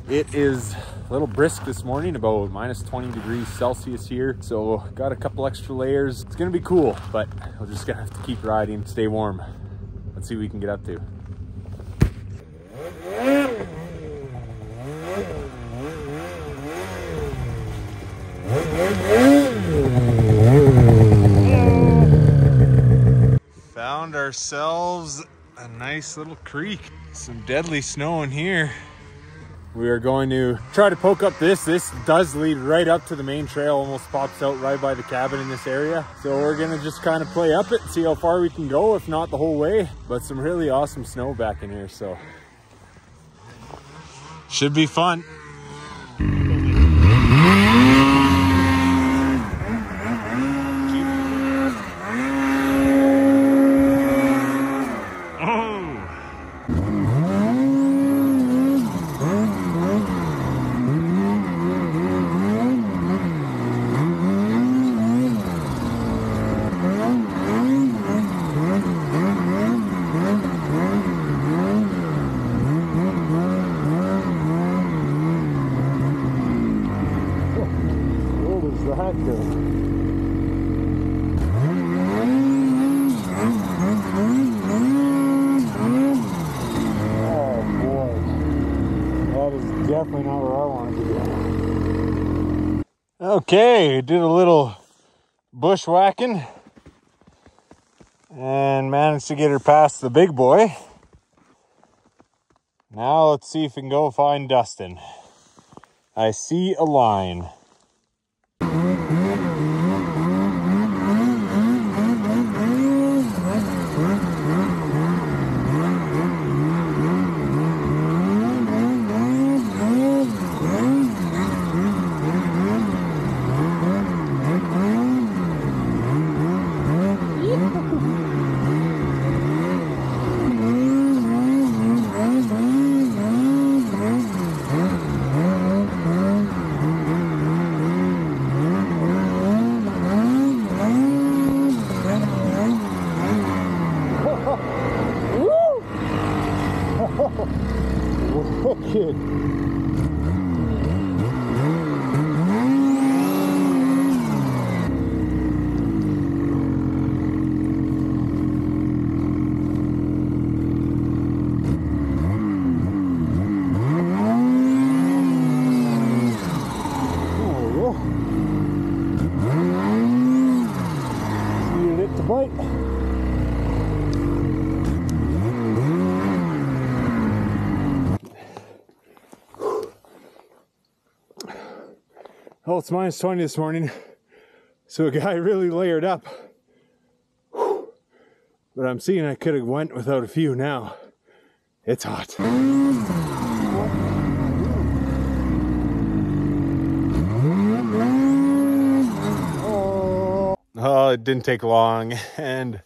It is a little brisk this morning, about minus 20 degrees Celsius here. So got a couple extra layers. It's gonna be cool, but we're just gonna have to keep riding, stay warm. Let's see what we can get up to. Found ourselves a nice little creek. Some deadly snow in here. We are going to try to poke up this. This does lead right up to the main trail, almost pops out right by the cabin in this area. So we're gonna just kind of play up it, see how far we can go, if not the whole way. But some really awesome snow back in here, so should be fun. Definitely not where I wanted to go. Okay, did a little bushwhacking and managed to get her past the big boy. Now let's see if we can go find Dustin. I see a line. Wicked. Well, it's minus 20 this morning, so a guy really layered up. But I'm seeing I could have went without a few now. It's hot. Oh, it didn't take long, and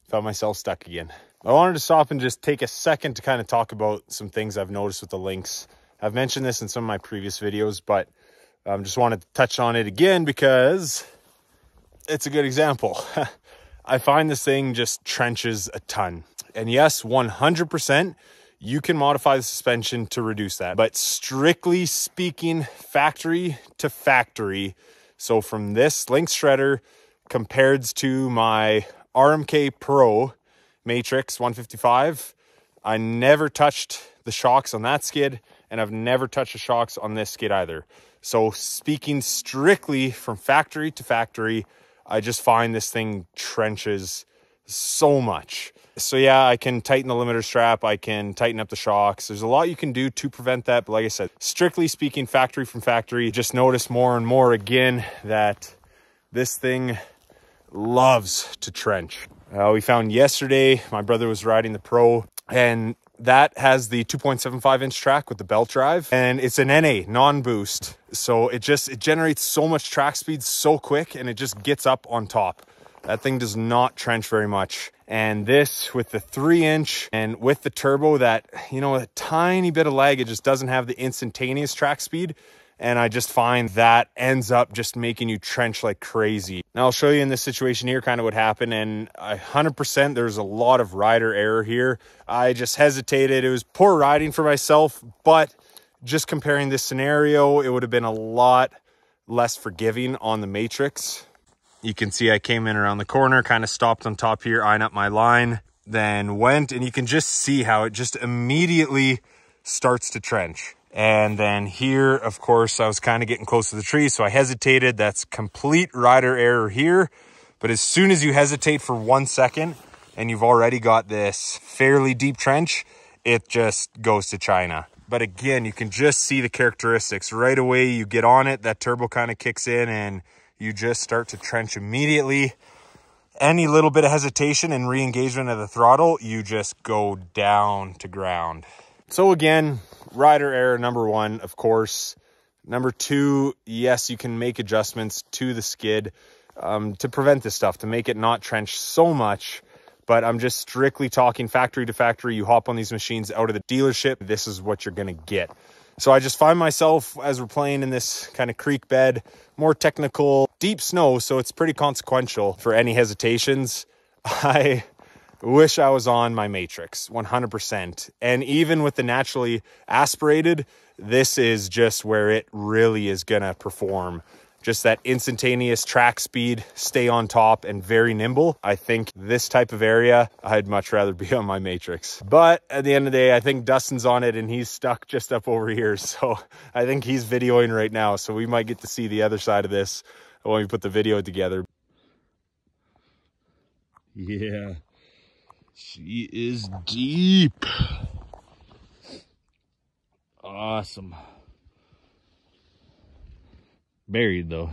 found myself stuck again. I wanted to stop and just take a second to kind of talk about some things I've noticed with the Lynx. I've mentioned this in some of my previous videos, but just wanted to touch on it again because it's a good example. I find this thing just trenches a ton. And yes, 100%, you can modify the suspension to reduce that. But strictly speaking, factory to factory, so from this Lynx shredder compared to my RMK Pro Matryx 155, I never touched the shocks on that skid, and I've never touched the shocks on this skid either. So speaking strictly from factory to factory, I just find this thing trenches so much. So yeah, I can tighten the limiter strap, I can tighten up the shocks. There's a lot you can do to prevent that, but like I said, strictly speaking, factory from factory, just notice more and more again that this thing loves to trench. We found yesterday, my brother was riding the Pro, and that has the 2.75 inch track with the belt drive, and it's an NA non-boost, so it generates so much track speed so quick, and it just gets up on top. That thing does not trench very much. And this with the 3-inch and with the turbo, that, you know, a tiny bit of lag, it just doesn't have the instantaneous track speed, And I just find that ends up just making you trench like crazy. Now I'll show you in this situation here kind of what happened, and 100% there's a lot of rider error here. I just hesitated. It was poor riding for myself, but just comparing this scenario, it would have been a lot less forgiving on the Matryx. You can see I came in around the corner, kind of stopped on top here, eyeing up my line, then went, and you can just see how it just immediately starts to trench. And then here, of course, I was kind of getting close to the tree, so I hesitated. That's complete rider error here. But as soon as you hesitate for 1 second and you've already got this fairly deep trench, it just goes to China. But again, you can just see the characteristics. Right away, you get on it, that turbo kind of kicks in, and you just start to trench immediately. Any little bit of hesitation and re-engagement of the throttle, you just go down to ground. So again, rider error number 1, of course. Number 2, yes, you can make adjustments to the skid to prevent this stuff, to make it not trench so much. But I'm just strictly talking factory to factory. You hop on these machines out of the dealership, this is what you're gonna get. So I just find myself, as we're playing in this kind of creek bed, more technical, deep snow, so it's pretty consequential for any hesitations. I wish I was on my Matryx 100%. And even with the naturally aspirated, this is just where it really is gonna perform. Just that instantaneous track speed, stay on top, and very nimble. I think this type of area, I'd much rather be on my Matryx. But at the end of the day, I think Dustin's on it and he's stuck just up over here. So I think he's videoing right now. So we might get to see the other side of this when we put the video together. Yeah. She is deep. Awesome. Buried though.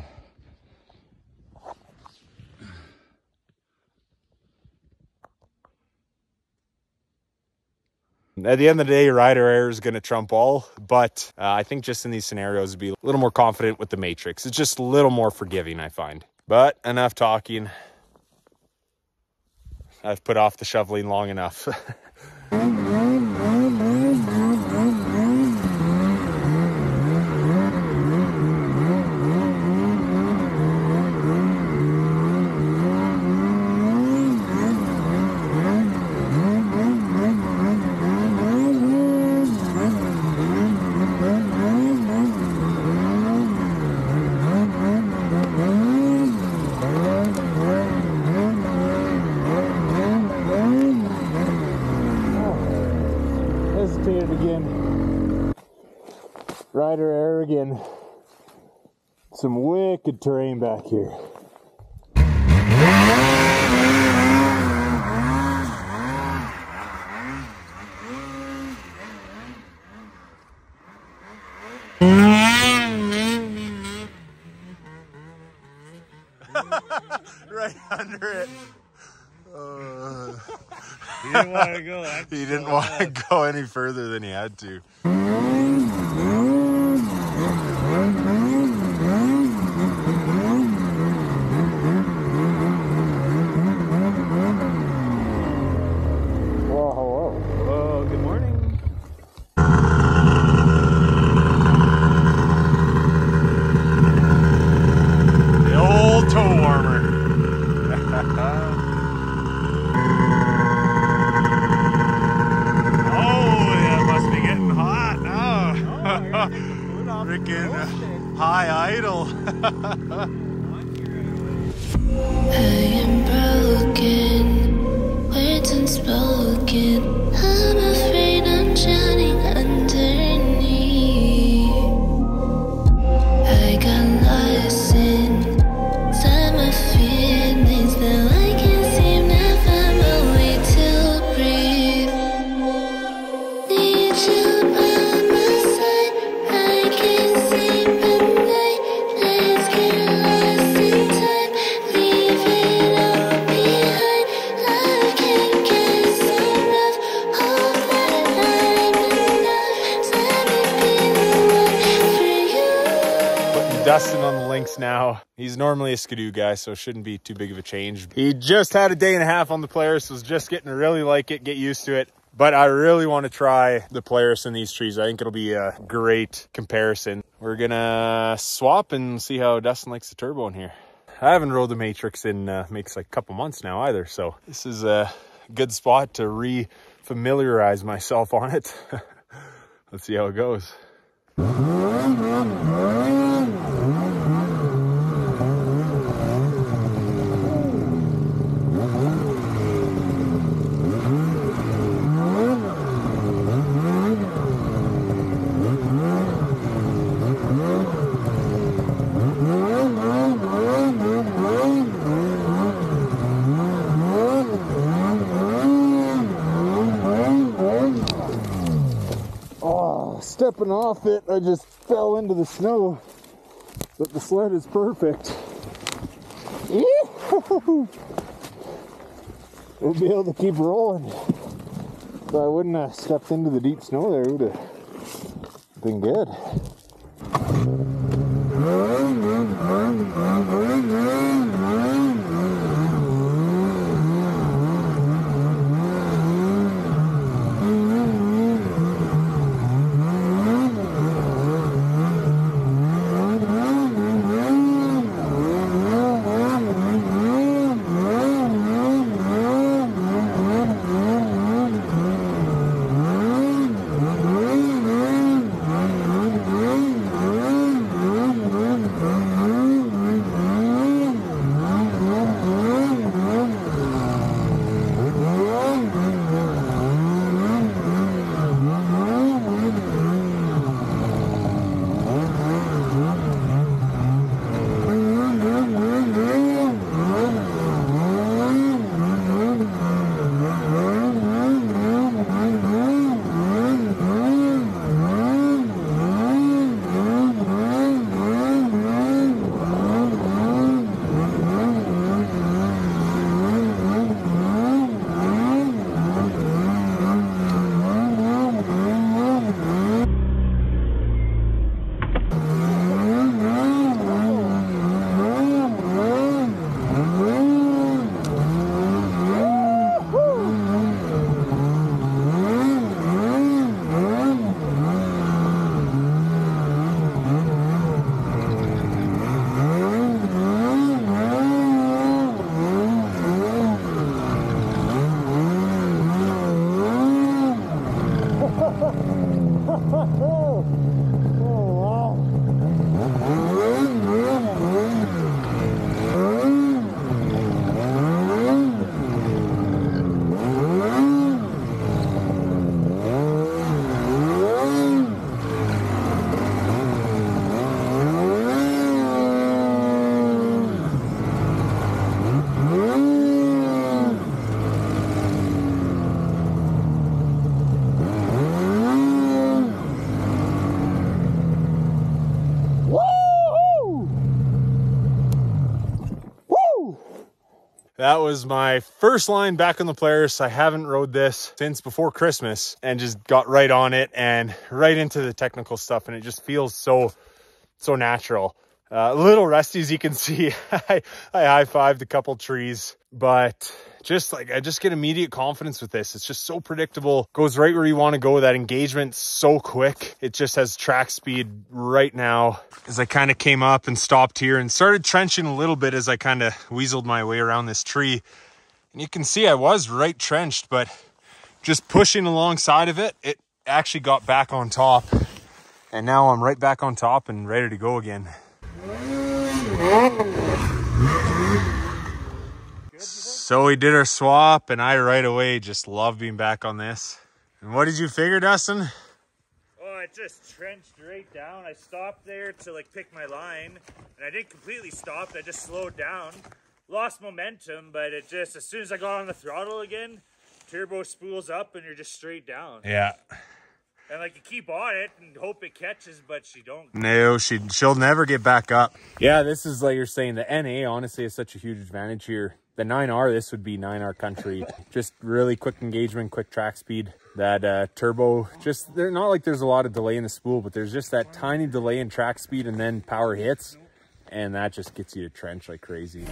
At the end of the day, rider error is going to trump all, but I think just in these scenarios, be a little more confident with the Matryx. It's just a little more forgiving, I find. But enough talking. I've put off the shoveling long enough. Again, rider error again. Some wicked terrain back here. Right under it. He didn't want to go. He didn't want to go any further than he had to. Well, hello. Hello, good morning. The old toe warmer. Freaking high idle. I am broken, words unspoken. I'm afraid I'm drowning underneath. I got lost in summer feelings that I can't seem to find my way to breathe. Need you by my side. I can't sleep at night. Let's get lost in time. Leave it all behind. Life can get so rough. Hope that I'm enough. Let me be the one for you. Putting Dustin on the Lynx now. He's normally a Skidoo guy, so it shouldn't be too big of a change. He just had a day and a half on the Polaris, was just getting to really like it, get used to it. But I really want to try the Polaris in these trees. I think it'll be a great comparison. We're gonna swap and see how Dustin likes the turbo in here. I haven't rode the Matryx in makes like a couple months now either, so this is a good spot to re-familiarize myself on it. Let's see how it goes. Stepping off it, I just fell into the snow, but the sled is perfect. We'll be able to keep rolling. If I wouldn't have stepped into the deep snow there, it would have been good. That was my first line back on the Polaris. I haven't rode this since before Christmas and just got right on it and right into the technical stuff. And it just feels so natural. A little rusty, as you can see. I high-fived a couple trees, but just like, I just get immediate confidence with this. It's just so predictable, goes right where you want to go. That engagement's so quick. It just has track speed right now. As I kind of came up and stopped here and started trenching a little bit as I kind of weaseled my way around this tree. And you can see I was right trenched, but just pushing alongside of it, it actually got back on top. And now I'm right back on top and ready to go again. So we did our swap and I right away just love being back on this. And what did you figure, Dustin? Oh, it just trenched right down. I stopped there to like pick my line and I didn't completely stop. I just slowed down, lost momentum, but it just, as soon as I got on the throttle again, turbo spools up and you're just straight down. Yeah. And like you keep on it and hope it catches, but she don't. No, she'll never get back up. Yeah, this is like you're saying, the NA honestly is such a huge advantage here. The 9R, this would be 9R country. Just really quick engagement, quick track speed. That turbo, just, they're not like there's a lot of delay in the spool, but there's just that tiny delay in track speed and then power hits. And that just gets you to trench like crazy.